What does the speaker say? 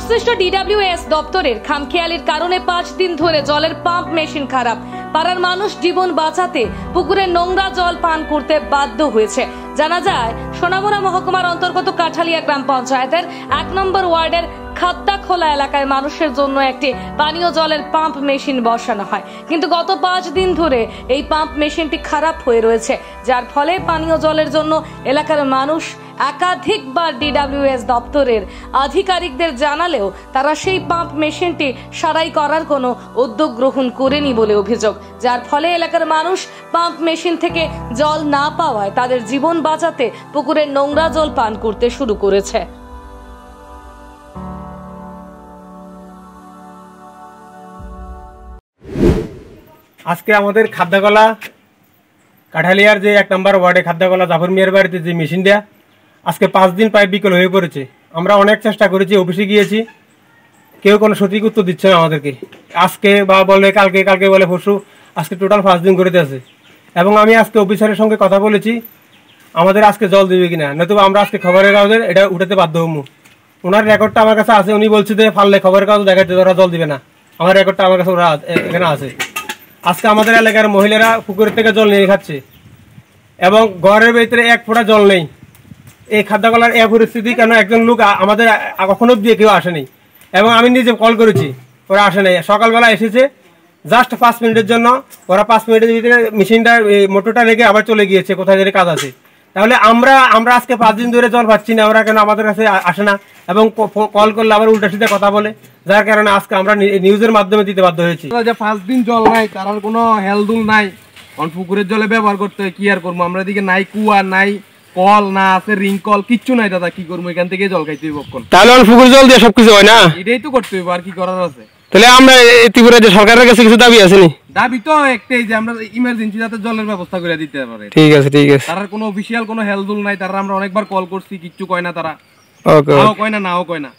সংশ্লিষ্ট ডিডব্লিউএস দপ্তরের খামখেয়ালির কারণে 5 দিন ধরে জলের পাম্প মেশিন খারাপ। পাড়ার মানুষ জীবন বাঁচাতে পুকুরের নোংরা জল পান করতে বাধ্য হয়েছে। জানা যায় সোনামুড়া মহকুমার অন্তর্গত কাঠালিয়া গ্রাম পঞ্চায়েতের 1 নম্বর ওয়ার্ডের খাদ্দাখোলা এলাকায় মানুষের জন্য একটি পানীয় জলের পাম্প মেশিন বসানো হয়, কিন্তু গত 5 দিন ধরে এই পাম্প মেশিনটি খারাপ হয়ে রয়েছে, যার ফলে পানীয় জলের জন্য এলাকার মানুষ একাধিকবার ডিডব্লিউএস দপ্তরের আধিকারিকদের জানালেও তারা সেই পাম্প মেশিনটি সারাই করার কোনো উদ্যোগ গ্রহণ করেনি বলে অভিযোগ, যার ফলে এলাকার মানুষ পাম্প মেশিন থেকে জল না পাওয়ায় তাদের জীবন বাঁচাতে পুকুরের নোংরা জল পান করতে শুরু করেছে। আজকে আমাদের খাদ্যাকলা কাঠালিয়ার যে 1 নম্বর ওয়ার্ডে খাদ্যাকলা জাফর মিয়ার বাড়িতে যে মেশিন দেয়া আজকে 5 দিন প্রায় বিকল হয়ে পড়েছে। আমরা অনেক চেষ্টা করেছি, অফিসে গিয়েছি, কেউ কোনো সঠিক উত্তর দিচ্ছে না আমাদেরকে। আজকে বা বলে কালকে বলে পরশু, আজকে টোটাল 5 দিন করে দিয়েছে। এবং আমি আজকে অফিসারের সঙ্গে কথা বলেছি আমাদের আজকে জল দেবে কিনা, নয়তো আমরা আজকে খবরের কাগজে এটা উঠাতে বাধ্য হবো। ওনার রেকর্ডটা আমার কাছে আছে, উনি বলছে যে ফাললে খবরের কাগজ দেখাইতে ওরা জল দিবে না। আমার রেকর্ডটা আমার কাছে ওরা এখানে আছে। আজকে আমাদের এলাকার মহিলারা পুকুরের থেকে জল নিয়ে খাচ্ছে এবং ঘরের ভিতরে 1 ফোঁটা জল নেই। এই খাদ্যাকলার এই পরিস্থিতি কেন একজন লোক আমাদের কখনো দিয়ে কেউ আসেনি, এবং আমি নিজে কল করেছি, ওরা আসে নাই। সকালবেলা এসেছে জাস্ট 5 মিনিটের জন্য, ওরা 5 মিনিটের ভিতরে মেশিনটা মোটরটা রেখে আবার চলে গিয়েছে, কোথায় যেন কাজ আছে। তাহলে আমরা আজকে 5 দিন ধরে জল পাচ্ছি না, ওরা কেন আমাদের কাছে আসে না এবং কল করলে আবার উল্টা সিধা কথা বলে, যার কারণে আজকে আমরা নিউজের মাধ্যমে দিতে বাধ্য হয়েছি। 5 দিন জল নাই, তার কোনো হেলদুল নাই, পুকুরের জলে ব্যবহার করতে হয়, কি আর করবো আমরা? এদিকে নাই কুয়া, নাই কল, না আছে রিং কল, কিচ্ছু নাই দাদা, কি করবো? এখান থেকে জল খাইতে হইব। তাহলে পুকুর জল দিয়ে সবকিছু হয় না, এটাই তো করতে হইব, আর কি করার আছে? তাহলে আমরা ত্রিপুরা যে সরকারের কাছে কিছু দাবি আছে নি? দাবি তো একটাই, যে আমরা ইমার্জেন্সি যাতে জলের ব্যবস্থা করে দিতে পারে। ঠিক আছে। তার কোনো অফিসিয়াল কোনো হেলদুল নাই, তারা আমরা অনেকবার কল করছি, কিচ্ছু কয় না তারা, ওকে কয় না, নাও কয় না।